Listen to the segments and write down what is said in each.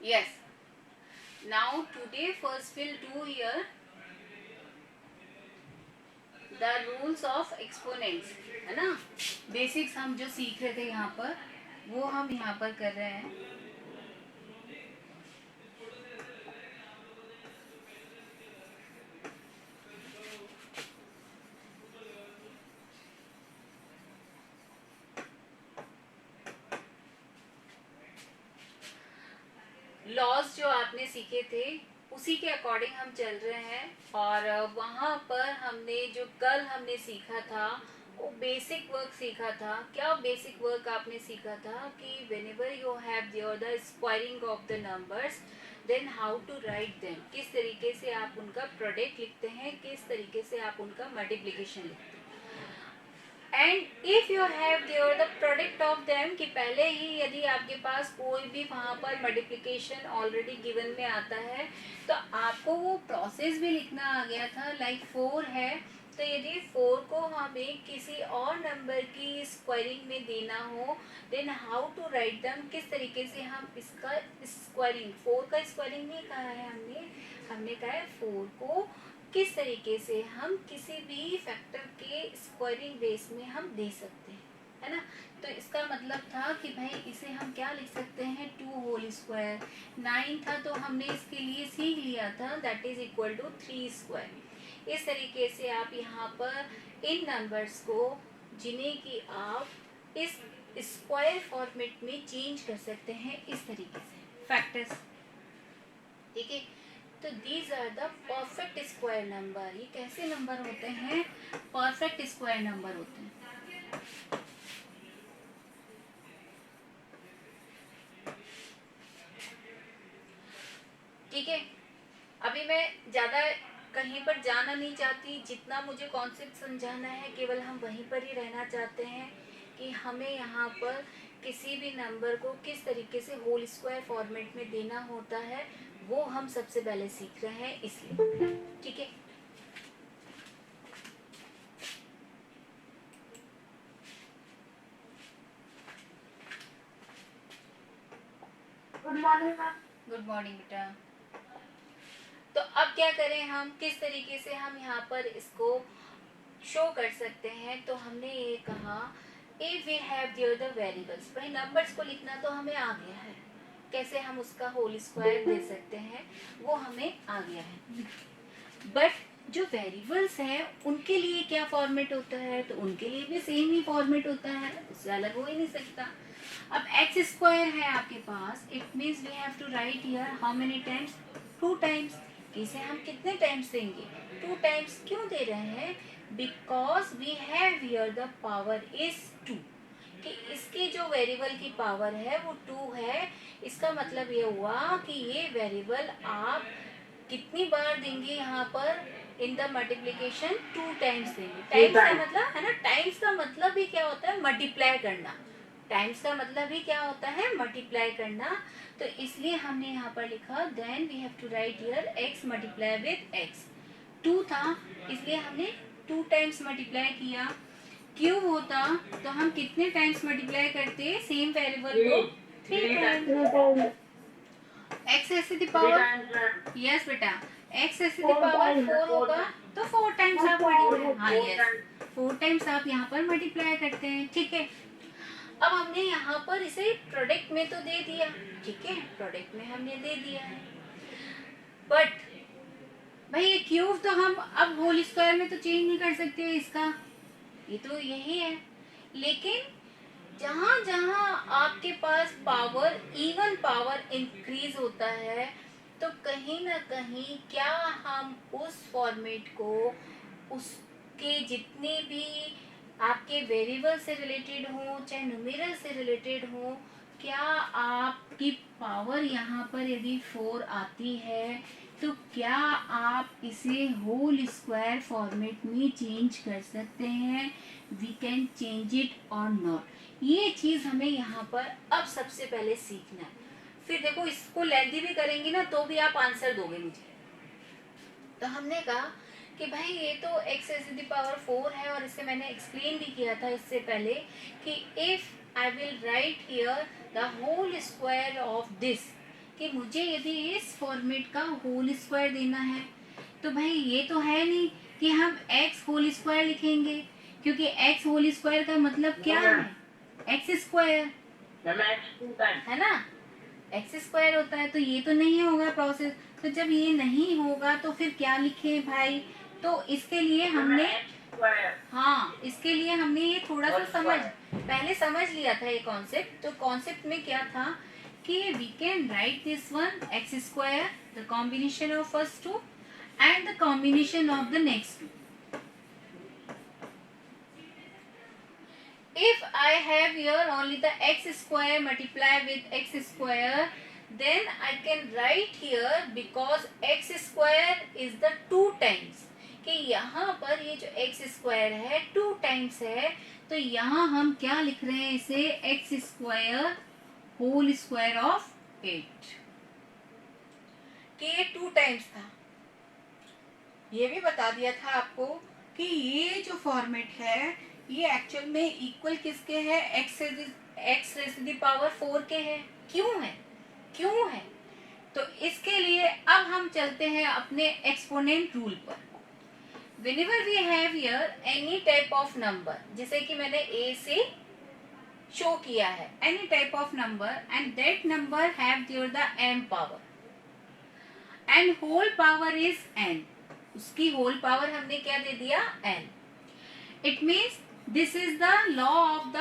Yes. Now today first we'll do here the rules of exponents, है ना. Basics हम जो सीख रहे थे यहाँ पर वो हम यहाँ पर कर रहे हैं. लॉज जो आपने सीखे थे उसी के अकॉर्डिंग हम चल रहे हैं. और वहाँ पर हमने जो कल हमने सीखा था वो बेसिक वर्क सीखा था. क्या बेसिक वर्क आपने सीखा था कि whenever you have the squaring of the numbers then how to write them, किस तरीके से आप उनका प्रोडक्ट लिखते हैं, किस तरीके से आप उनका मल्टीप्लिकेशन लिखते हैं. And if you have there the product of them, कि पहले ही यदि आपके पास कोई भी वहाँ पर मल्टीप्लिकेशन ऑलरेडी गिवन में आता है तो आपको वो प्रोसेस भी लिखना आ गया था. लाइक 4 है तो यदि 4 को हमें किसी और नंबर की स्क्वायरिंग में देना हो देन हाउ टू राइट दम, किस तरीके से हम इसका स्क्वायरिंग, 4 का स्क्वायरिंग नहीं कहा है हमने कहा है 4 को किस तरीके से हम किसी भी फैक्टर के स्क्वायरिंग बेस में हम दे सकते हैं, है ना. तो इसका मतलब था कि भाई इसे हम क्या लिख सकते हैं 2 होल स्क्वायर. 9 था तो हमने इसके लिए सीख लिया था that is equal to 3 square. इस तरीके से आप यहाँ पर इन नंबर्स को जिन्हें कि आप इस स्क्वायर फॉर्मेट में चेंज कर सकते हैं इस तरीके से फैक्टर्स. ठीक है. तो these are the perfect square number. ये कैसे नंबर होते हैं? परफेक्ट स्क्वायर नंबर होते हैं. ठीक है. अभी मैं ज्यादा कहीं पर जाना नहीं चाहती. जितना मुझे कॉन्सेप्ट समझाना है केवल हम वहीं पर ही रहना चाहते हैं कि हमें यहाँ पर किसी भी नंबर को किस तरीके से होल स्क्वायर फॉर्मेट में देना होता है वो हम सबसे पहले सीख रहे हैं इसलिए. ठीक है. Good morning ma'am. Good morning बेटा. तो अब क्या करें, हम किस तरीके से हम यहाँ पर इसको शो कर सकते हैं. तो हमने ये कहा if we have there the variables, भाई नंबर्स को लिखना तो हमें आ गया है, कैसे हम उसका होल स्क्वायर दे सकते हैं वो हमें आ गया है. बट जो वेरिएबल्स हैं उनके लिए क्या फॉर्मेट होता है, तो उनके लिए भी सेम ही फॉर्मेट होता है, उससे अलग हो ही नहीं सकता. अब एक्स स्क्वायर है आपके पास, it means we have to write here how many times, 2 times. इसे हम कितने टाइम्स देंगे, 2 टाइम्स. क्यों दे रहे हैं? Because we have here the power is 2, कि इसके जो वेरिएबल की पावर है वो 2 है. इसका मतलब ये हुआ कि ये वेरिएबल आप कितनी बार देंगे यहाँ पर इन द मल्टीप्लीकेशन, 2 टाइम्स देंगे. टाइम्स का मतलब है ना, टाइम्स का मतलब भी क्या होता है, मल्टीप्लाई करना. टाइम्स का मतलब भी क्या होता है, मल्टीप्लाई करना. तो इसलिए हमने यहाँ पर लिखा then we have to write here x multiply with x. 2 था इसलिए हमने 2 टाइम्स मल्टीप्लाई किया. क्यूब होता तो हम कितने टाइम्स मल्टीप्लाई करते सेम वेरिएबल को, 3 टाइम्स. x ऐसे द पावर, यस बेटा, x ऐसे द पावर 4 होगा तो 4 टाइम्स आप मल्टीप्लाई, हाँ यस 4 टाइम्स आप यहाँ पर मल्टीप्लाई करते हैं. ठीक है. अब हमने यहाँ पर इसे प्रोडक्ट में तो दे दिया, ठीक है, प्रोडक्ट में हमने दे दिया है. बट भाई ये क्यूब तो हम अब होल स्क्वायर में तो चेंज नहीं कर सकते इसका, ये तो यही है. लेकिन जहां जहां आपके पास पावर, इवन पावर इंक्रीज होता है तो कहीं ना कहीं क्या हम उस फॉर्मेट को, उसके जितने भी आपके वेरिएबल से रिलेटेड हो चाहे न्यूमेरल से रिलेटेड हो, क्या आपकी पावर यहाँ पर यदि 4 आती है तो क्या आप इसे होल स्क्वायर फॉर्मेट में चेंज कर सकते हैं, वी कैन चेंज इट और नॉट. ये चीज हमें यहाँ पर अब सबसे पहले सीखना है. फिर देखो इसको लेंथी भी करेंगे ना तो भी आप आंसर दोगे मुझे. तो हमने कहा कि भाई ये तो x ऐसे दी पावर 4 है और इसे मैंने एक्सप्लेन भी किया था इससे पहले कि if I will write here the whole square of this, कि मुझे यदि इस फॉर्मेट का होल स्क्वायर देना है, तो भाई ये तो है नहीं कि हम x होल स्क्वायर लिखेंगे, क्योंकि x होल स्क्वायर का मतलब क्या है, x स्क्वायर है ना, x स्क्वायर होता है। तो ये तो नहीं होगा प्रोसेस। तो जब ये नहीं होगा तो फिर क्या लिखे भाई, तो इसके लिए हमने इसके लिए हमने ये थोड़ा सा पहले समझ लिया था ये कॉन्सेप्ट। तो कॉन्सेप्ट में क्या था कि we can write this one X square, the combination of first two and the combination of the next two. If I have here only the x square multiply with x square, then I can write here, because x square is the 2 times, कि यहाँ पर ये जो x square है 2 times है, तो यहाँ हम क्या लिख रहे हैं इसे, x square whole square of 8, कि ये 2 times था। ये भी बता दिया था आपको कि ये जो फॉर्मेट है ये एक्चुअल में इक्वल किसके है, x raise to the power 4 के है। क्यों है तो इसके लिए अब हम चलते हैं अपने एक्सपोनेंट रूल पर। Whenever we have here any type of number, जैसे कि मैंने a से शो किया है, any type of number and that number have here the m power and whole power is n, उसकी होल पावर हमने क्या दे दिया, n। It means this is the law of the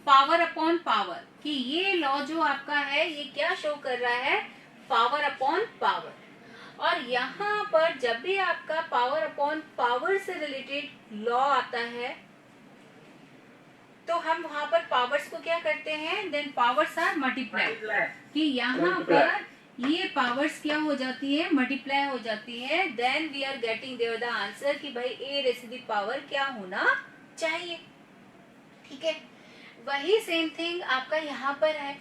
power upon power, कि ये law जो आपका है ये क्या शो कर रहा है, पावर अपॉन पावर। और यहाँ पर जब भी आपका पावर अपॉन पावर से रिलेटेड लॉ आता है तो हम वहां पर पावर्स को क्या करते हैं, देन पावर्स आर मल्टीप्लाई, कि यहाँ पर ये पावर्स क्या हो जाती है, मल्टीप्लाई हो जाती है। Then we are getting there the answer कि भाई A raise to the power क्या होना चाहिए। ठीक है, वही सेम थिंग आपका यहाँ पर है।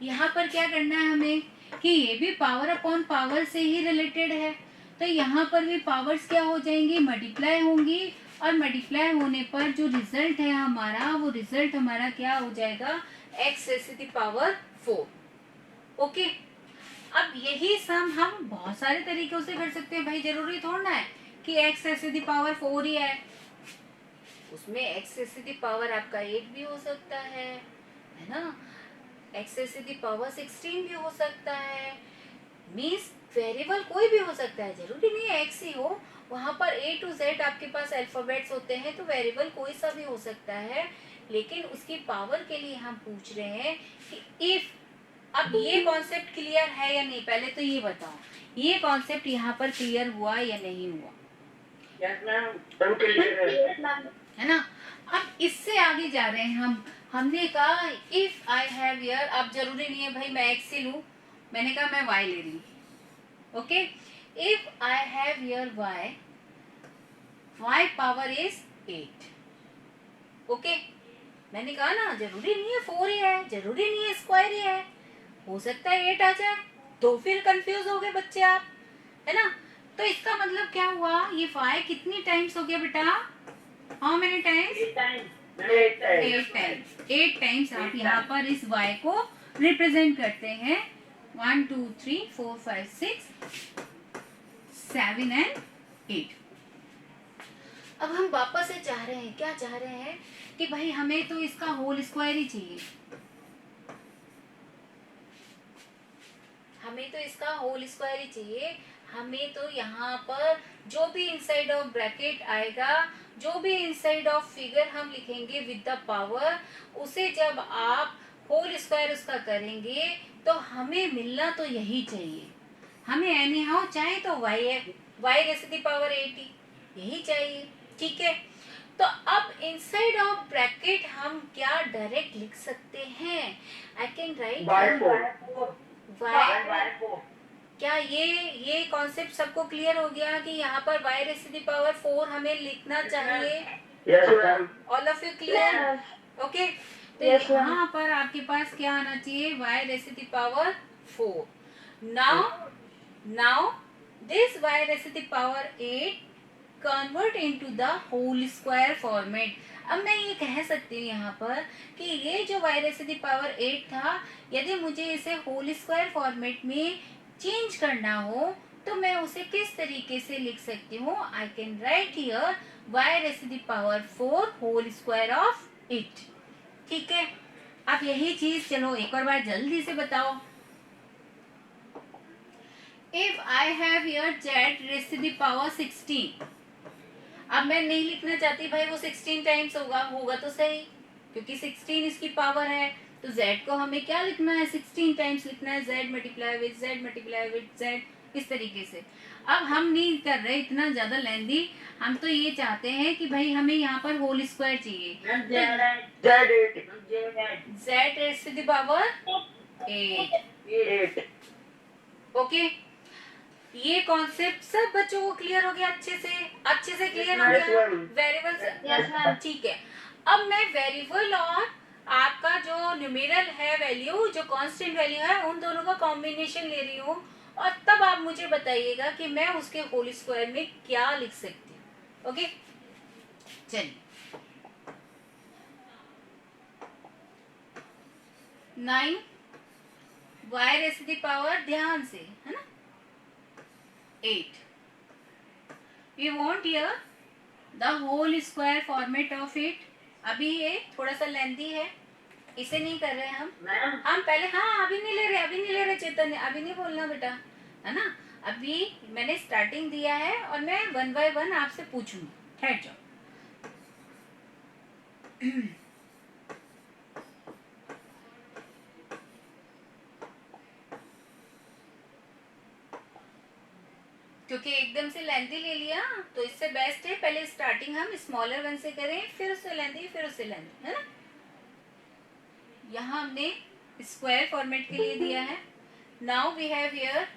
यहाँ पर क्या करना है हमें कि ये भी पावर अपॉन पावर से ही रिलेटेड है, तो यहाँ पर भी पावर्स क्या हो जाएंगी, मल्टीप्लाई होंगी, और मल्टीप्लाई होने पर जो रिजल्ट है हमारा, वो रिजल्ट हमारा क्या हो जाएगा, x raise to the power 4। Okay, अब यही सम हम बहुत सारे तरीकों से कर सकते हैं भाई, जरूरी थोड़ा है कि x raise to the power 4 ही है, उसमें x raise to the power आपका 8 भी हो सकता है ना, x raise to the power 16 भी हो सकता है। मीन्स वेरिएबल कोई भी हो सकता है, जरूरी नहीं है x ही हो, वहां पर A to Z आपके पास अल्फाबेट्स होते हैं, तो वेरिएबल कोई सा भी हो सकता है। लेकिन उसकी पावर के लिए हम पूछ रहे हैं कि इफ, अब ये कॉन्सेप्ट क्लियर है या नहीं, पहले तो ये बताओ ये कॉन्सेप्ट यहाँ पर क्लियर हुआ या नहीं हुआ, है ना। अब इससे आगे जा रहे हैं हमने कहा इफ आई हैव हियर, अब जरूरी नहीं है भाई मैं x ही लूं, मैंने कहा मैं y ले रही हूँ। Okay, if I have here y power is 8। Okay, मैंने कहा ना जरूरी नहीं है 4 ही है, जरूरी नहीं है स्क्वायर ही है, हो सकता है 8 आ जाए, तो फिर कंफ्यूज हो गए बच्चे आप, है ना। तो इसका मतलब क्या हुआ, ये y कितनी टाइम्स हो गया बेटा, हाउ मेनी टाइम्स, 8 टाइम्स आप यहाँ पर इस y को रिप्रेजेंट करते हैं, 1 2 3 4 5 6 7 एंड 8। अब हम वापस से चाह रहे हैं, क्या चाह रहे हैं कि भाई हमें तो इसका होल स्क्वायर ही चाहिए, हमें तो इसका होल स्क्वायर ही चाहिए। हमें तो यहाँ पर जो भी इनसाइड ऑफ ब्रैकेट आएगा, जो भी इनसाइड ऑफ फिगर हम लिखेंगे विद द पावर, उसे जब आप होल स्क्वायर उसका करेंगे तो हमें मिलना तो यही चाहिए, हमें एनी हाउ चाहे तो y raise to the power 80 यही चाहिए। ठीक है, तो अब इनसाइड ऑफ ब्रैकेट हम क्या डायरेक्ट लिख सकते हैं, आई कैन राइट क्या ये कॉन्सेप्ट सबको क्लियर हो गया कि यहाँ पर y raise to the power 4 हमें लिखना चाहिए, all of you clear. Okay, तो यहाँ पर आपके पास क्या आना चाहिए, y raise to the power 4। Now this y raise to the power 8 convert into the whole square format. अब मैं ये कह सकती हूँ यहाँ पर कि ये जो y raised to the power 8 था, यदि मुझे इसे होल स्क्वायर फॉर्मेट में चेंज करना हो तो मैं उसे किस तरीके से लिख सकती हूँ? I can write here y raised to the power 4 whole square of 8। ठीक है, अब यही चीज चलो एक और बार जल्दी से बताओ। If I have here z raised to the power 16, अब मैं नहीं लिखना चाहती भाई वो 16 टाइम्स होगा तो सही, क्योंकि 16 इसकी पावर है, तो z को हमें क्या लिखना है? 16 टाइम्स लिखना है, z मल्टीप्लाई विद z, इस तरीके से। अब हम नहीं कर रहे इतना ज्यादा लेंदी, हम तो ये चाहते हैं कि भाई हमें यहाँ पर होल स्क्वायर चाहिए, z raise to the power 8। Okay, ये कॉन्सेप्ट सब बच्चों को क्लियर हो गया? अच्छे से क्लियर हो गया? वेरिएबल, ठीक है। अब मैं वेरिएबल और आपका जो न्यूमेरल है वैल्यू, जो कांस्टेंट वैल्यू है, उन दोनों का कॉम्बिनेशन ले रही हूँ, और तब आप मुझे बताइएगा कि मैं उसके होल स्क्वायर में क्या लिख सकती हूँ। ओके, चलिए 9 y raise to the power, ध्यान से, है ना, 8। We want here the whole square format of it। अभी ये थोड़ा सा लेंथी है, इसे नहीं कर रहे हम पहले, हाँ अभी नहीं ले रहे चेतन, अभी नहीं बोलना बेटा, है ना। अभी मैंने स्टार्टिंग दिया है और मैं 1 बाय 1 आपसे पूछूंगी, ठहर जाओ। क्योंकि एकदम से लेंथी ले लिया तो इससे बेस्ट है पहले स्टार्टिंग हम स्मॉलर वन से करें, फिर उससे लेंथी, फिर उससे लेंथी, है ना। यहाँ हमने स्क्वायर फॉर्मेट के लिए दिया है। Now we have here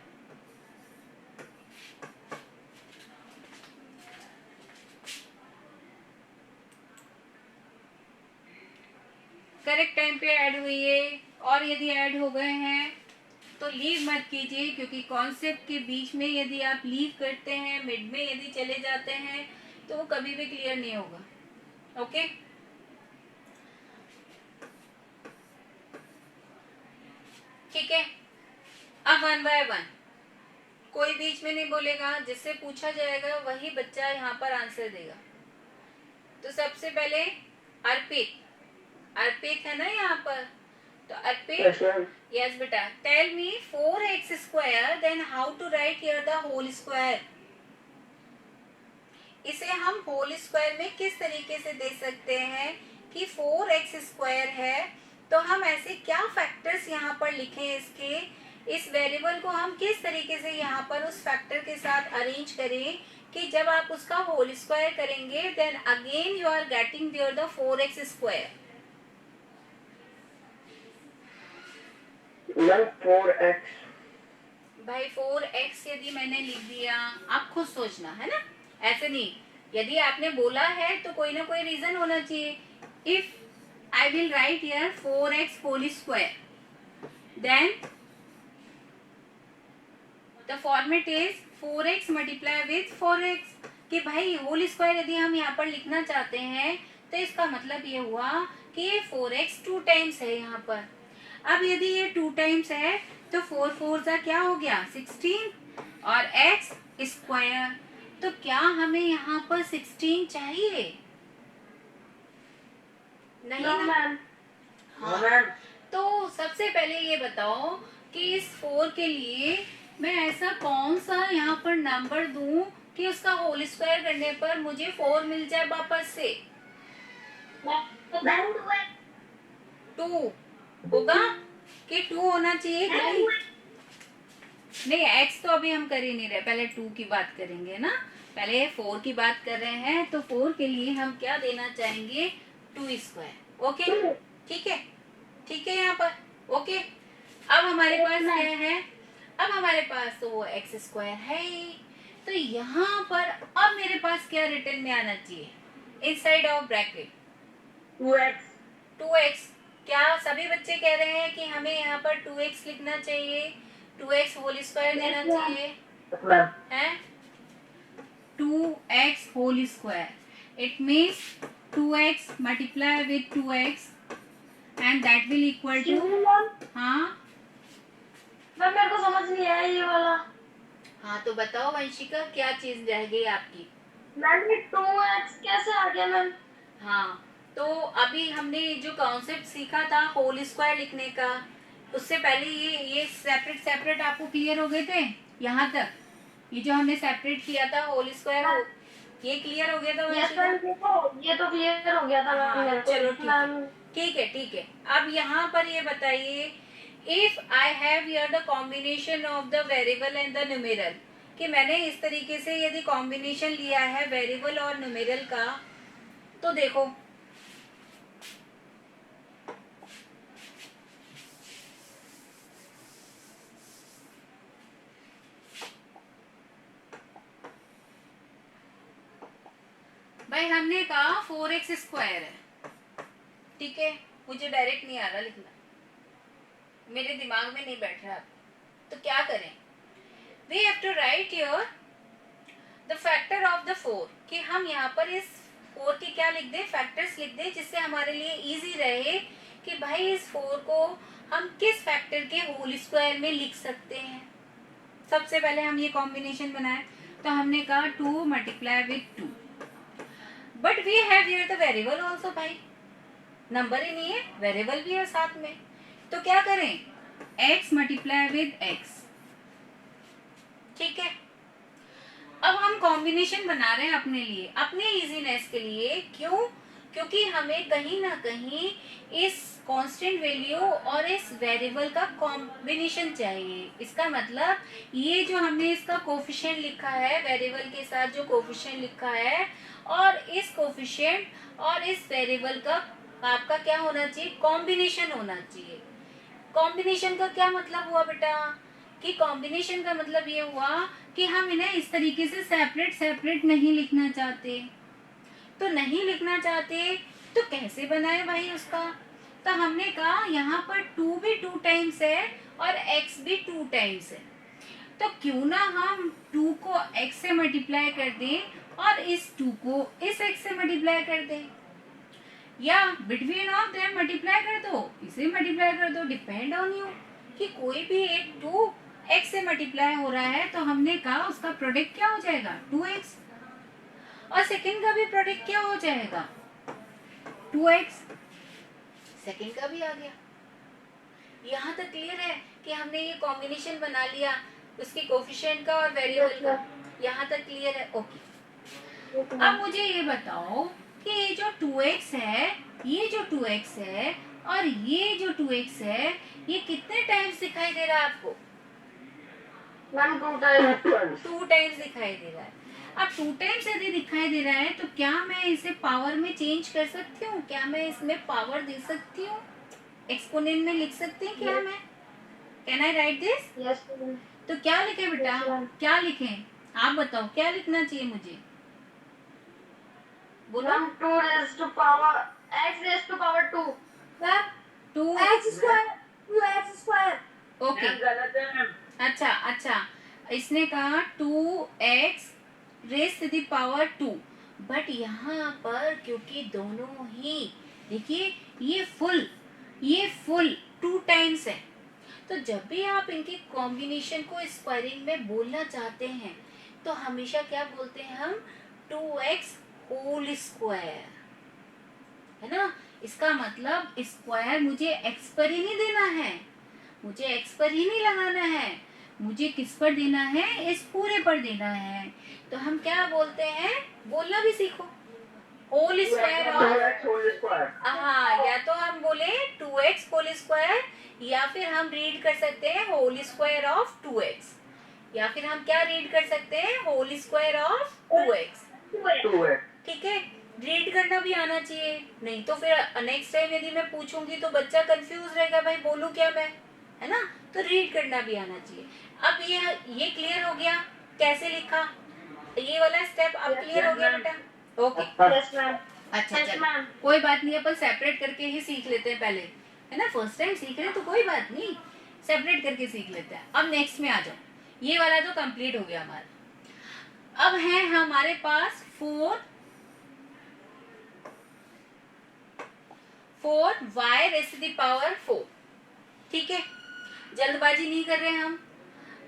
correct time पे ऐड हुई है, और यदि ऐड हो गए हैं तो लीव मत कीजिए, क्योंकि कॉन्सेप्ट के बीच में यदि आप लीव करते हैं, मिड में यदि चले जाते हैं तो वो कभी भी क्लियर नहीं होगा। ओके, ठीक है। अब 1 बाय 1 कोई बीच में नहीं बोलेगा, जिससे पूछा जाएगा वही बच्चा यहाँ पर आंसर देगा। तो सबसे पहले अर्पित है ना यहाँ पर, तो अर्पित, यस बेटा, tell me 4x square, then how to write here the whole square. इसे हम होल स्क्वायर में किस तरीके से दे सकते हैं कि 4x स्क्वायर है, तो हम ऐसे क्या फैक्टर्स यहाँ पर लिखें इसके, इस वेरिएबल को हम किस तरीके से यहाँ पर उस फैक्टर के साथ अरेंज करें कि जब आप उसका होल स्क्वायर करेंगे then again you are getting there the 4x square. 4x भाई 4x यदि मैंने लिख दिया, आप खुद सोचना, है ना, ऐसे नहीं, यदि आपने बोला है तो कोई ना कोई रीजन होना चाहिए। If I will write here 4x whole square, then the format is 4x multiply with 4x, कि भाई होल स्क्वायर यदि हम यहाँ पर लिखना चाहते हैं तो इसका मतलब ये हुआ कि ये 4x 2 टाइम्स है यहाँ पर। अब यदि ये 2 टाइम्स है तो 4 4 जा क्या हो गया 16, और x स्क्वायर, तो क्या हमें यहाँ पर 16 चाहिए? नहीं ना। हाँ, तो सबसे पहले ये बताओ कि इस 4 के लिए मैं ऐसा कौन सा यहाँ पर नंबर दूं कि उसका होल स्क्वायर करने पर मुझे 4 मिल जाए वापस से। 2 होगा कि 2 होना चाहिए कि नहीं? x तो अभी हम कर ही नहीं रहे, पहले 2 की बात करेंगे ना, पहले 4 की बात कर रहे हैं, तो 4 के लिए हम क्या देना चाहेंगे? 2 स्क्वायर। ओके, ठीक है यहाँ पर। ओके, अब हमारे पास क्या है? अब हमारे पास तो वो x स्क्वायर है ही, तो यहाँ पर अब मेरे पास क्या रिटर्न में आना चाहिए? Inside of bracket 2x। क्या सभी बच्चे कह रहे हैं कि हमें यहाँ पर 2x लिखना चाहिए, 2x होल स्क्वायर देना चाहिए, हैं? 2x whole square, it means 2x multiply with 2x and that will equal to, हाँ मैम मेरे को समझ नहीं आया ये वाला। हाँ तो बताओ वंशिका क्या चीज रह गई आपकी। मैम ये 2x कैसे आ गया मैम? हाँ तो अभी हमने जो कॉन्सेप्ट सीखा था होल स्क्वायर लिखने का, उससे पहले ये सेपरेट सेपरेट आपको क्लियर हो गए थे यहाँ तक। ये जो हमने सेपरेट किया था होल स्क्वायर, ये क्लियर हो गया था वंशिका? ये तो क्लियर हो गया था मैम हाँ, मेरे को। चलो ठीक है ठीक है। अब यहाँ पर ये बताइए, if I have here the combination of the variable and the numeral, कि मैंने इस तरीके से यदि कॉम्बिनेशन लिया है वेरिएबल और न्यूमेरल का, तो देखो भाई हमने कहा 4x स्क्वायर है, ठीक है, मुझे डायरेक्ट नहीं आ रहा लिखना, मेरे दिमाग में नहीं बैठ रहा, तो क्या करें, we have to write your the factor of the 4, कि हम यहाँ पर इस 4 के क्या लिख दे, फैक्टर्स लिख दे, जिससे हमारे लिए इजी रहे कि भाई इस 4 को हम किस फैक्टर के होल स्क्वायर में लिख सकते हैं। सबसे पहले हम ये कॉम्बिनेशन बनाए, तो हमने कहा 2 multiply with 2, but we have here the variable also, भाई नंबर ही नहीं है, वेरिएबल भी है साथ में, तो क्या करें, x मल्टीप्लाई विद x, ठीक है। अब हम कॉम्बिनेशन बना रहे हैं अपने लिए, अपने इजीनेस के लिए, क्यों, क्योंकि हमें कहीं ना कहीं इस कांस्टेंट वैल्यू और इस वेरिएबल का कॉम्बिनेशन चाहिए। इसका मतलब ये जो हमने इसका कोफिशिएंट लिखा है, वेरिएबल के साथ जो कोफिशिएंट लिखा है, और इस कोफिशिएंट और इस वेरिएबल का आपका क्या होना चाहिए, कॉम्बिनेशन होना चाहिए। कॉम्बिनेशन का क्या मतलब हुआ बेटा, कि कॉम्बिनेशन का मतलब ये हुआ कि हम इन्हें इस तरीके से सेपरेट सेपरेट नहीं लिखना चाहते, तो नहीं लिखना चाहते तो कैसे बनाए भाई उसका, तो हमने कहा यहाँ पर 2 भी 2 टाइम्स है और x भी 2 टाइम्स है, तो क्यों ना हम 2 को x से मल्टीप्लाई कर दें और इस 2 को इस x से मल्टीप्लाई कर दें, या बिटवीन ऑफ देम मल्टीप्लाई कर दो, इसे मल्टीप्लाई कर दो, डिपेंड ऑन यू, कि कोई भी एक 2 x से मल्टीप्लाई हो रहा है, तो हमने कहा उसका प्रोडक्ट क्या हो जाएगा 2x, और सेकंड का भी प्रोडक्ट क्या हो जाएगा 2x, सेकंड का भी आ गया। यहाँ तक क्लियर है कि हमने ये कॉम्बिनेशन बना लिया उसके कोफिशिएंट का और वेरिएबल का, यहाँ तक क्लियर है, ओके। अब मुझे ये बताओ कि ये जो 2x है, ये जो 2x है और ये जो 2x है, ये कितने टाइम्स दिखाई दे रहा है आपको, 2 टाइम्स दिखाई दे रहा है। अब 2 टाइम्स यदि दिखाई दे रहा है, तो क्या मैं इसे पावर में चेंज कर सकती हूँ, क्या मैं इसमें पावर दे सकती हूँ, एक्सपोनेंट में लिख सकती हूँ क्या मैं, can I right this? Yes. तो क्या लिखे बेटा, क्या लिखें आप बताओ, क्या लिखना चाहिए मुझे, बोलो। 2 raised to power x raised to power 2, ma'am 2x square 2x square, okay, अच्छा अच्छा, इसने कहा 2x raise to the power 2, but यहाँ पर क्योंकि दोनों ही देखिए ये फुल 2 टाइम्स है, तो जब भी आप इनके कॉम्बिनेशन को स्क्वायरिंग में बोलना चाहते हैं, तो हमेशा क्या बोलते हैं हम, 2x होल स्क्वायर, है ना। इसका मतलब स्क्वायर मुझे x पर ही नहीं देना है, मुझे x पर ही नहीं लगाना है, मुझे किस पर देना है, इस पूरे पर देना है। तो हम क्या बोलते हैं, बोलना भी सीखो, होल स्क्वायर ऑफ, हाँ, या तो हम बोले 2x होल स्क्वायर, या फिर हम रीड कर सकते हैं होल स्क्वायर ऑफ 2x, या फिर हम क्या रीड कर सकते हैं, होल स्क्वायर ऑफ 2x, ठीक है। रीड करना भी आना चाहिए, नहीं तो फिर नेक्स्ट टाइम यदि मैं पूछूंगी तो बच्चा कंफ्यूज रहेगा, भाई बोलूं क्या मैं, है ना, तो रीड करना भी आना चाहिए। अब ये क्लियर हो गया कैसे लिखा, ये वाला स्टेप अब क्लियर हो गया बेटा, ओके। Yes ma'am. अच्छा Yes, चलो, ma'am. कोई बात नहीं, अपन सेपरेट करके ही सीख लेते हैं पहले, है ना, फर्स्ट टाइम सीख रहे हैं तो कोई बात नहीं, सेपरेट करके सीख लेते हैं। अब नेक्स्ट में आ जाओ, ये वाला तो कंप्लीट हो गया हमारा। अब है हमारे पास 4y⁴, ठीक है। जल्दबाजी नहीं कर रहे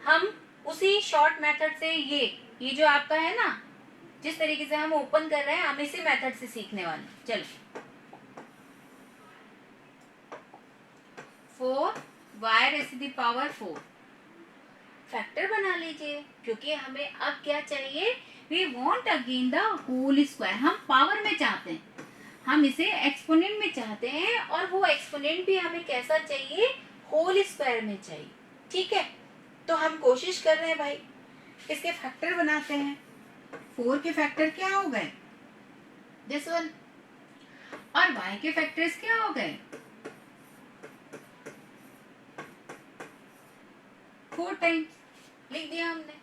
हम उसी शॉर्ट मेथड से ये जो आपका है ना, जिस तरीके से हम ओपन कर रहे हैं, हम इसी मेथड से सीखने वाले। चलो 4y⁴ फैक्टर बना लीजिए, क्योंकि हमें अब क्या चाहिए, we want again the whole square. हम पावर में चाहते हैं, हम इसे एक्सपोनेंट में चाहते हैं, और वो एक्सपोनेंट भी हमें कैसा चाहिए, होल स्क्वायर में चाहिए, ठीक है। तो हम कोशिश कर रहे हैं भाई, इसके फैक्टर बनाते हैं। 4 के फैक्टर क्या हो गए, दिस वन, और y के फैक्टर्स क्या हो गए, 4 टाइम्स, लिख दिया हमने।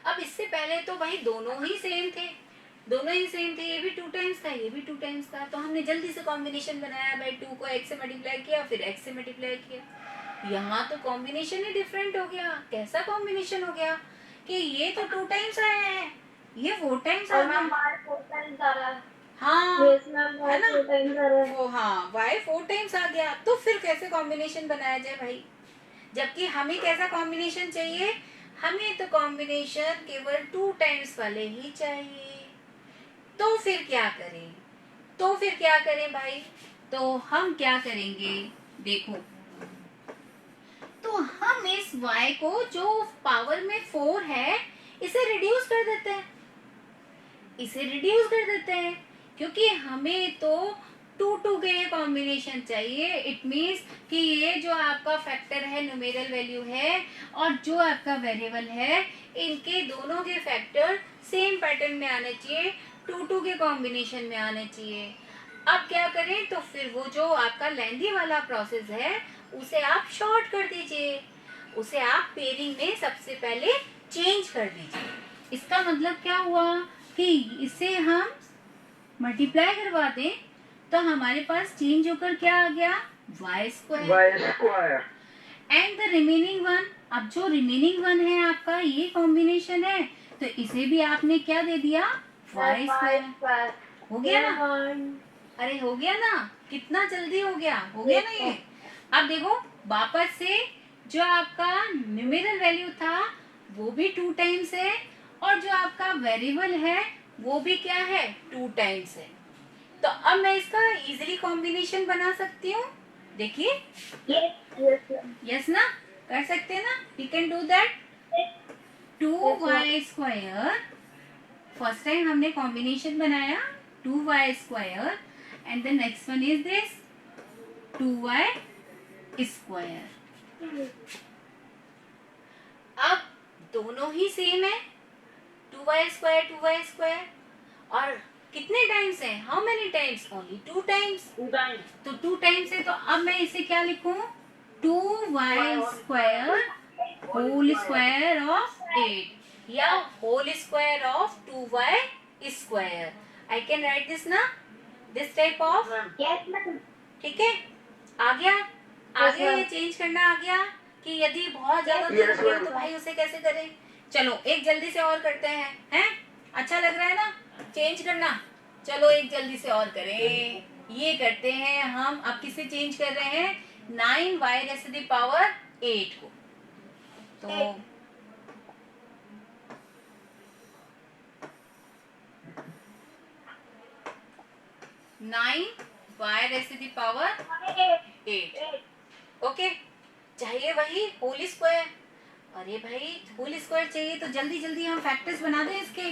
अब इससे पहले तो भाई दोनों ही सेम थे, ये भी 2 टाइम्स था, ये भी 2 टाइम्स था, तो हमने जल्दी से कॉम्बिनेशन बनाया भाई, 2 को x से मल्टीप्लाई किया, फिर x से मल्टीप्लाई किया। यहाँ तो कॉम्बिनेशन ही डिफरेंट हो गया। कैसा कॉम्बिनेशन हो गया कि ये तो 2 टाइम्स आया है, ये 4 टाइम्स आ गया। हाँ है ना, वो हाँ y 4 टाइम्स आ गया। तो फिर कैसे कॉम्बिनेशन बनाया जाए भाई, जबकि हमें कैसा कॉम्बिनेशन चाहिए, हमें तो कॉम्बिनेशन केवल 2 टाइम्स वाले ही चाहिए। तो फिर क्या करें भाई, तो हम क्या करेंगे, देखो, तो हम इस y को जो पावर में 4 है, इसे रिड्यूस कर देते हैं, क्योंकि हमें तो 2 के कॉम्बिनेशन चाहिए। इट मीन्स कि ये जो आपका फैक्टर है, न्यूमेरल वैल्यू है, और जो आपका वेरिएबल है, इनके दोनों के फैक्टर सेम पैटर्न में आने चाहिए, 2 के कॉम्बिनेशन में आने चाहिए। अब क्या करें, तो फिर वो जो आपका लेंथी वाला प्रोसेस है, उसे आप शॉर्ट कर दीजिए, उसे आप पेयरिंग में सबसे पहले चेंज कर दीजिए। इसका मतलब क्या हुआ कि इसे हम मल्टीप्लाई करवा दें, तो हमारे पास चेंज होकर क्या आ गया, y², and the remaining one. अब जो रिमेनिंग वन है आपका, ये कॉम्बिनेशन है, तो इसे भी आपने क्या दे दिया, y²। हो गया ना, अरे हो गया ना, कितना जल्दी हो गया ना ये। अब देखो, वापस से जो आपका न्यूमेरल वैल्यू था, वो भी 2 टाइम्स है, और जो आपका वेरिएबल है, वो भी क्या है, 2 टाइम्स है। तो अब मैं इसका इजीली कॉम्बिनेशन बना सकती हूँ, देखिए, यस ना, कर सकते हैं ना, we can do that. 2y², first time हमने कॉम्बिनेशन बनाया 2y², and the next one is this 2y²। अब दोनों ही सेम है, 2y², और कितने टाइम्स है, how many times, only 2 times. तो 2 टाइम्स है, तो अब मैं इसे क्या लिखूं, 2y² होल स्क्वायर ऑफ 8, या whole square of 2y²। I can write this ना, दिस टाइप ऑफ, ठीक है। आ गया, ये चेंज करना आ गया, कि यदि बहुत ज्यादा तो भाई उसे कैसे करें। चलो एक जल्दी से और करते हैं, अच्छा लग रहा है ना चेंज करना। चलो एक जल्दी से और करें, ये करते हैं हम। अब किसे चेंज कर रहे हैं, 9y⁴ को। तो 9y⁴ ओके, चाहिए वही होल स्क्वायर। अरे भाई होल स्क्वायर चाहिए, तो जल्दी जल्दी हम फैक्टर्स बना दें इसके,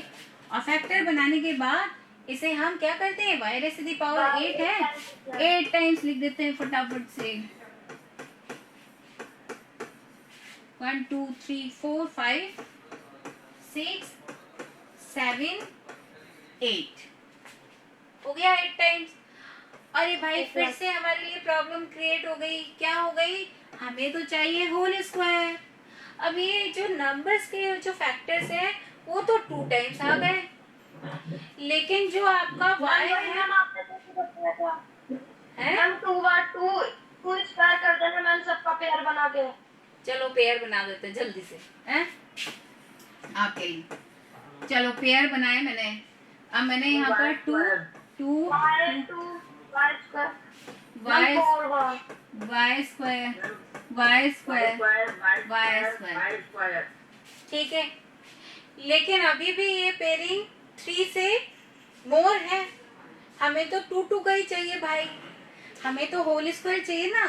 और फैक्टर बनाने के बाद इसे हम क्या करते हैं, y⁴ है, 8 टाइम्स लिख देते हैं फटाफट से। 1 2 3 4 5 6 7 8 हो गया 8 टाइम्स। अरे भाई फिर से हमारे लिए प्रॉब्लम क्रिएट हो गई, क्या हो गई, हमें तो चाहिए होल स्क्वायर। अब ये जो नंबर्स के जो फैक्टर्स है, वो तो 2 टाइम्स आ गए, लेकिन जो आपका y है, कर देना मैम, सबका पेयर बना के। चलो पेयर बना देते जल्दी से, हैं आपके लिए। चलो पेयर बनाए मैंने। अब मैंने यहाँ पर two y two y square Y होगा Y square Y square Y square, ठीक है। लेकिन अभी भी ये पेयरिंग 3 से मोर है, हमें तो 2 2 का ही चाहिए भाई, हमें तो होल स्क्वायर चाहिए ना।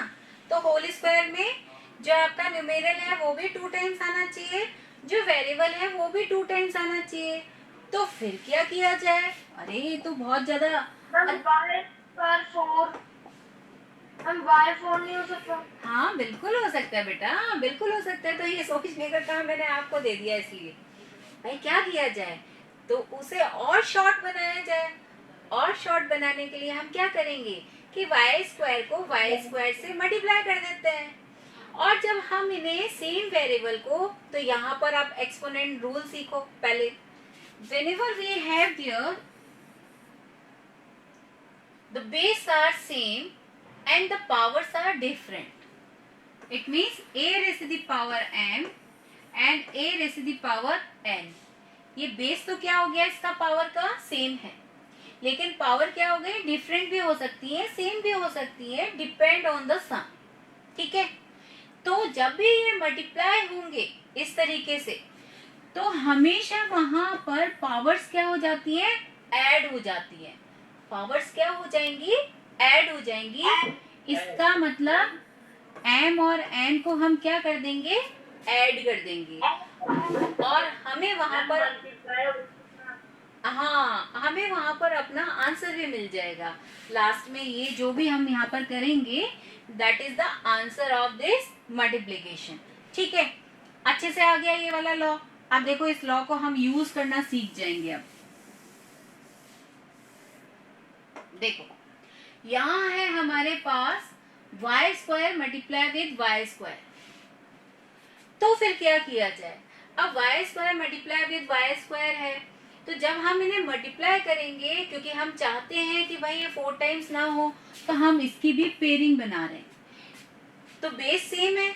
तो होल स्क्वायर में जो आपका न्यूमेरल है वो भी 2 टाइम्स आना चाहिए, जो वेरिएबल है वो भी 2 टाइम्स आना चाहिए। तो फिर क्या किया जाए? अरे ये तो बहुत ज्यादा। मैम y पर 4 मैम y 4 नहीं हो सकता? हाँ बिल्कुल हो सकता है बेटा, बिल्कुल हो सकता है। तो ये सोचने का काम मैंने आपको दे दिया, इसलिए भाई क्या किया जाए, तो उसे और शॉर्ट बनाया जाए। और शॉर्ट बनाने के लिए हम क्या करेंगे कि वाई स्क्वायर को वाई स्क्वायर से मल्टीप्लाई कर देते हैं। और जब हम इन्हें सेम वेरिएबल को, तो यहाँ पर आप एक्सपोनेंट रूल सीखो पहले। whenever we have here the base are same and the powers are different, it means a raised to the power m and a raised to the power n। ये base तो क्या हो गया, इसका power का same है, लेकिन power क्या हो गई, डिफरेंट भी हो सकती है, सेम भी हो सकती है, डिपेंड ऑन द सम, ठीक है। तो जब भी ये मल्टीप्लाई होंगे इस तरीके से, तो हमेशा वहां पर पावर्स क्या हो जाती है, ऐड हो जाती है। पावर्स क्या हो जाएंगी, ऐड हो जाएंगी। इसका मतलब m और n को हम क्या कर देंगे, ऐड कर देंगे, और हमें वहां पर, हाँ हमें वहां पर अपना आंसर भी मिल जाएगा। लास्ट में ये जो भी हम यहाँ पर करेंगे, that is the answer of this multiplication, ठीक है। अच्छे से आ गया ये वाला लॉ। अब देखो इस लॉ को हम यूज करना सीख जाएंगे। अब देखो यहाँ है हमारे पास Y square multiply with Y square, तो फिर क्या किया जाए। अब Y square multiply with Y square है, तो जब हम इन्हें मल्टीप्लाई करेंगे, क्योंकि हम चाहते हैं कि भाई ये 4 टाइम्स ना हो, तो हम इसकी भी पेयरिंग बना रहे हैं। तो बेस सेम है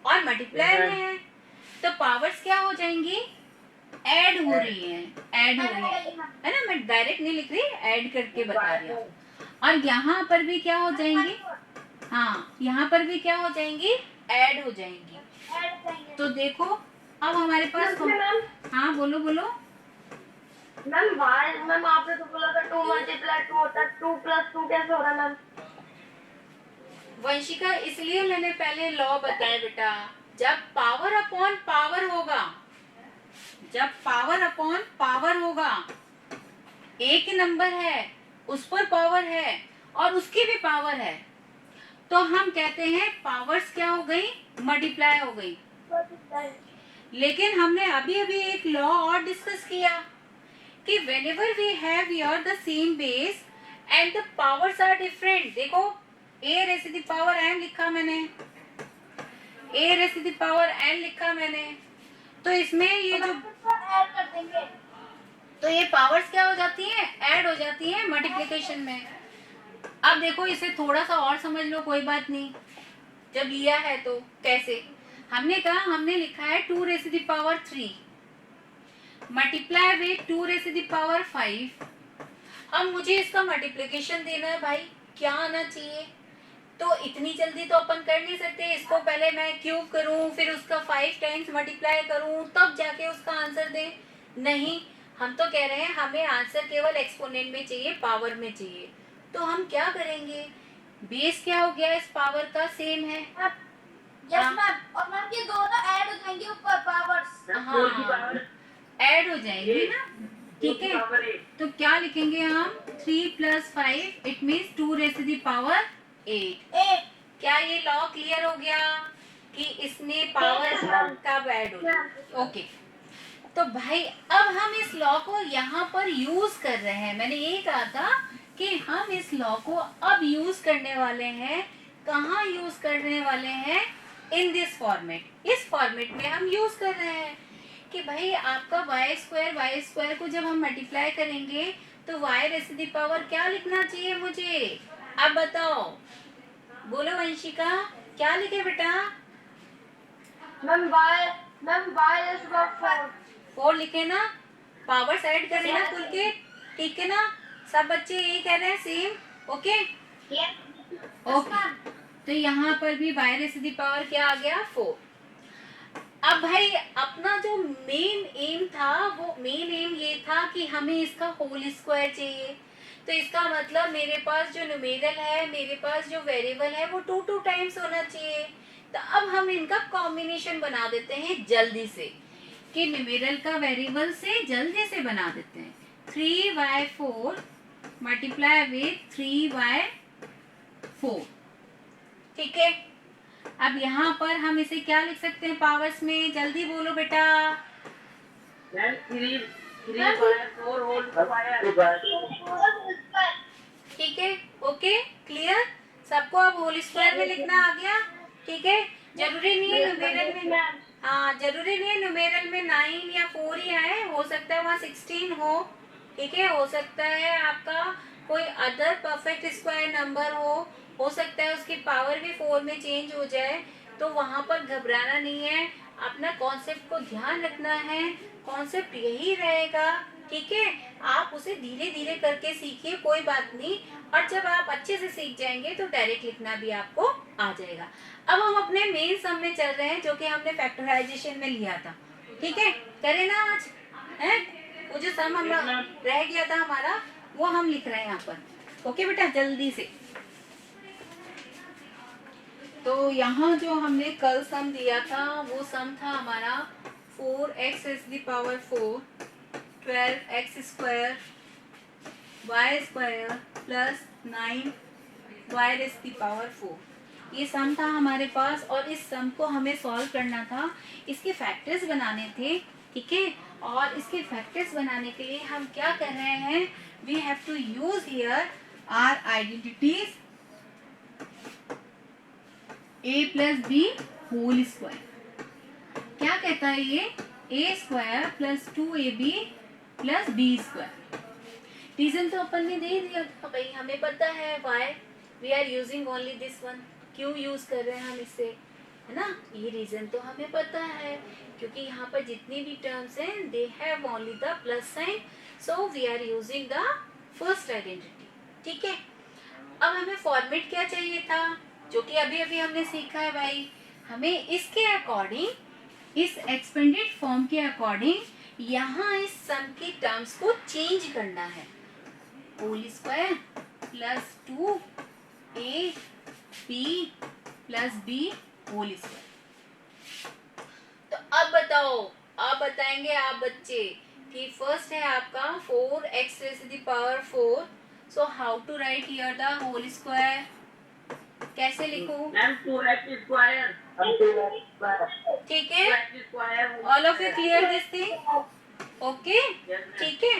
और मल्टीप्लाई में है, तो पावर्स क्या हो जाएंगी, ऐड हो रही है, ऐड हो रही है ना। मैं डायरेक्ट नहीं लिख रही, ऐड करके बता रही हूँ। और यहाँ पर भी क्या हो जाएंगी, हाँ यहाँ पर भी क्या हो जाएंगी, ऐड हो जाएंगी। तो देखो अब हमारे पास, हाँ बोलो बोलो। मैम मैम आपने तो बोला था 2 मल्टीप्लाई 2 होता है, 2 प्लस 2 कैसे हो रहा है मैम? वंशिका इसलिए मैंने पहले लॉ बताया बेटा, जब पावर अपॉन पावर होगा, जब पावर अपॉन पावर होगा, एक ही नंबर है उस पर पावर है और उसकी भी पावर है, तो हम कहते हैं पावर्स क्या हो गई, मल्टीप्लाई हो गई। लेकिन हमने अभी अभी एक लॉ और डिस्कस किया कि whenever we have here the same base and the powers are different, देखो a raised to the power n लिखा मैंने, a raised to the power n लिखा मैंने, तो इसमें ये जो ऐड कर देंगे, तो ये पावर्स क्या हो जाती हैं, ऐड हो जाती हैं मल्टीप्लिकेशन में। अब देखो इसे थोड़ा सा और समझ लो, कोई बात नहीं, जब लिया है तो कैसे। हमने कहा, हमने लिखा है 2 raise to the power 3 multiply with 2 raise to the power 5। अब मुझे इसका मल्टीप्लिकेशन देना है भाई, क्या आना चाहिए। तो इतनी जल्दी तो अपन कर नहीं सकते, इसको पहले मैं क्यूब करूं, फिर उसका 5 टाइम्स मल्टीप्लाई करूं, तब जाके उसका आंसर दे। नहीं, हम तो कह रहे हैं हमें आंसर केवल एक्सपोनेंट में चाहिए, पावर में चाहिए। तो हम क्या करेंगे, बेस क्या हो गया इस पावर का, सेम है। यस मैम, और मैम ये दोनों ऐड हो जाएंगे ऊपर पावर्स, हाँ ऐड हो जाएंगी ना, ठीक है। तो क्या लिखेंगे हम, 3 + 5 it means 2 raise to the power 8। क्या ये लॉ क्लियर हो गया कि इसमें पावर कब ऐड हो जाएगी, ओके। तो भाई अब हम इस लॉ को यहाँ पर यूज कर रहे हैं, मैंने यही कहा था कि हम इस लॉ को अब यूज करने वाले हैं। कहाँ यूज करने वाले हैं, इन दिस फॉर्मेट, इस फॉर्मेट में हम यूज कर रहे हैं कि भाई आपका वाई स्क्वायर को जब हम मल्टीप्लाई करेंगे, तो Y raise to the power क्या लिखना चाहिए मुझे, अब बताओ, बोलो वंशिका, क्या लिखे बेटा। मैम y रेज़ टू 4 4 लिखे ना, पावर साइड करें ना खुल के, ठीक है ना? सब बच्चे यही कह रहे हैं सेम, ओके ओके। तो यहाँ पर भी y raise to the power क्या आ गया 4। अब भाई अपना जो मेन एम था, वो मेन एम ये था कि हमें इसका होल स्क्वायर चाहिए। तो इसका मतलब मेरे पास जो न्यूमेरल है, मेरे पास जो वेरिएबल है, वो 2 टाइम्स होना चाहिए। तो अब हम इनका कॉम्बिनेशन बना देते हैं जल्दी से, कि न्यूमेरल का वेरिएबल से जल्दी से बना देते हैं। 3/4 मल्टीप्लाई विथ 3/4, ठीक है। अब यहाँ पर हम इसे क्या लिख सकते हैं पावर्स में? जल्दी बोलो बेटा। 3/4 होल स्क्वायर। ठीक है, ओके क्लियर सबको? अब होल स्क्वायर में लिखना आ गया, ठीक है। जरूरी नहीं है न्यूमेरल में, हाँ जरूरी नहीं है न्यूमेरल में 9 या 4 ही आए, हो सकता है वहाँ 16 हो, ठीक है। हो सकता है आपका कोई अदर परफेक्ट स्क्वायर नंबर हो सकता है उसकी पावर भी 4 में चेंज हो जाए। तो वहाँ पर घबराना नहीं है, अपना कॉन्सेप्ट को ध्यान रखना है, कॉन्सेप्ट यही रहेगा, ठीक है। आप उसे धीरे धीरे करके सीखिए, कोई बात नहीं। और जब आप अच्छे से सीख जाएंगे तो डायरेक्ट लिखना भी आपको आ जाएगा। अब हम अपने मेन सम में चल रहे हैं, जो कि हमने फैक्टराइजेशन में लिया था, ठीक है। करें ना आज है? वो जो सम हम रह गया था हमारा, वो हम लिख रहे हैं यहाँ पर, ओके बेटा जल्दी से। तो यहाँ जो हमने कल सम दिया था, वो सम था हमारा 4x raised to the power 4, 12x square y square plus 9y raised to the power 4। ये सम था हमारे पास, और इस सम को हमें सॉल्व करना था, इसके फैक्टर्स बनाने थे, ठीक है। और इसके फैक्टर्स बनाने के लिए हम क्या कर रहे हैं? We have to use here our identities a plus B whole square. क्या कहता है ये? a square plus 2ab plus B square. Reason तो अपन ने दे दिया था भाई, हमें पता है why we are using only this one, क्यों यूज कर रहे हैं हम इसे, है ना? ये रीजन तो हमें पता है, क्योंकि यहाँ पर जितनी भी टर्म्स हैं they have only the plus sign, so we are using the first identity, ठीक है। अब हमें फॉर्मेट क्या चाहिए था, जो कि अभी अभी हमने सीखा है भाई। हमें इसके अकॉर्डिंग, इस एक्सपेंडेड फॉर्म के अकॉर्डिंग यहाँ इस सम की टर्म्स को चेंज करना है। Whole square plus 2ab plus B whole square. तो अब बताओ, अब बताएंगे आप बच्चे कि फर्स्ट है आपका 4x raised to the power 4, so how to write here the whole square? कैसे लिखूं? 2x square, ठीक है, all of you clear this thing, okay ठीक है।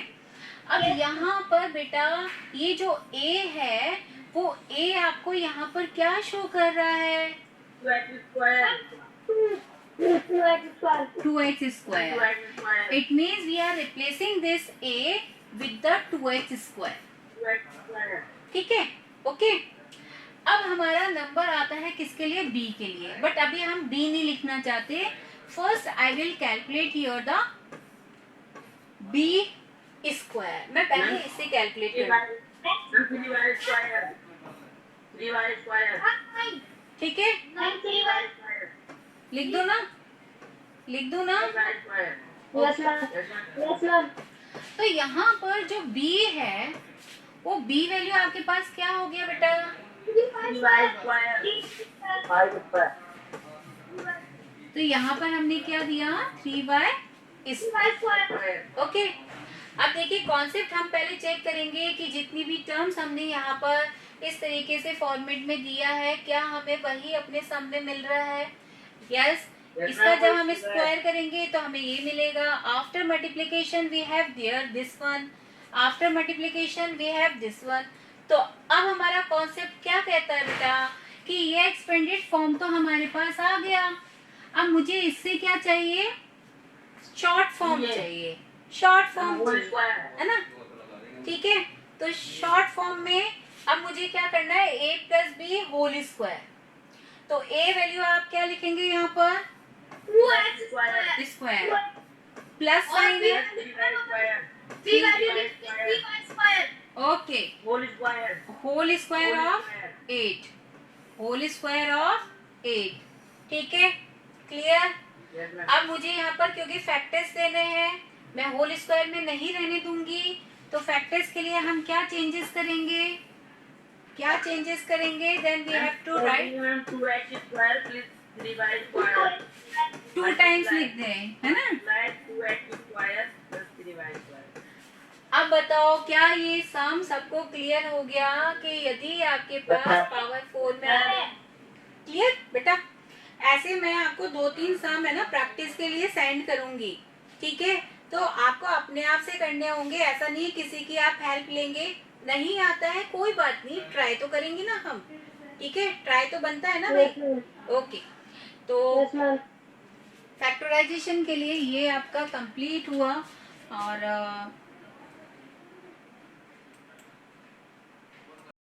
अब यहाँ पर बेटा ये जो a है, वो a आपको यहाँ पर क्या शो कर रहा है? 2x square. It means we are replacing this a with the 2x square. ठीक है, ओके। अब हमारा नंबर आता है किसके लिए? b के लिए, बट अभी हम b नहीं लिखना चाहते। First I will calculate here the b square. मैं पहले इसे कैलकुलेट करूँ, ठीक है। लिख दो ना, लिख दो ना। तो यहाँ पर जो b है, वो b वैल्यू आपके पास क्या हो गया बेटा? तो यहाँ पर हमने क्या दिया? 3y square, okay. अब देखिए कॉन्सेप्ट हम पहले चेक करेंगे कि जितनी भी टर्म्स हमने यहाँ पर इस तरीके से फॉर्मेट में दिया है, क्या हमें वही अपने सम में मिल रहा है? यस। इसका जब हम स्क्वायर करेंगे तो हमें ये मिलेगा। After multiplication we have there this one, after multiplication we have this one. तो अब हमारा कॉन्सेप्ट क्या कहता है बेटा कि ये एक्सपेंडेड फॉर्म तो हमारे पास आ गया। अब मुझे इससे क्या चाहिए? शॉर्ट फॉर्म चाहिए, शॉर्ट फॉर्म है ना, ठीक है। तो शॉर्ट फॉर्म में अब मुझे क्या करना है? a plus B whole square. तो a वैल्यू आप क्या लिखेंगे यहाँ पर? 2x स्क्वायर, प्लस साइन है, C वैल्यू लिखते हैं 3 square okay, whole square of 8, whole square of 8, ठीक है, क्लियर। अब मुझे यहाँ पर क्योंकि फैक्टर्स देने हैं, मैं होल स्क्वायर में नहीं रहने दूंगी, तो फैक्टर्स के लिए हम क्या चेंजेस करेंगे, क्या चेंजेस करेंगे, then we have to write 2 times लिख दें, है ना। अब बताओ क्या ये सम सबको क्लियर हो गया कि यदि आपके पास पावर 4 में, क्लियर बेटा, ऐसे मैं आपको 2-3 सम है ना प्रैक्टिस के लिए सेंड करूंगी, ठीक है, तो आपको अपने आप से करने होंगे, ऐसा नहीं किसी की आप हेल्प लेंगे, नहीं आता है कोई बात नहीं, ट्राई तो करेंगे ना हम, ठीक है, ट्राई तो बनता है ना भाई, ओके। तो फैक्टराइजेशन के लिए ये आपका कंप्लीट हुआ, और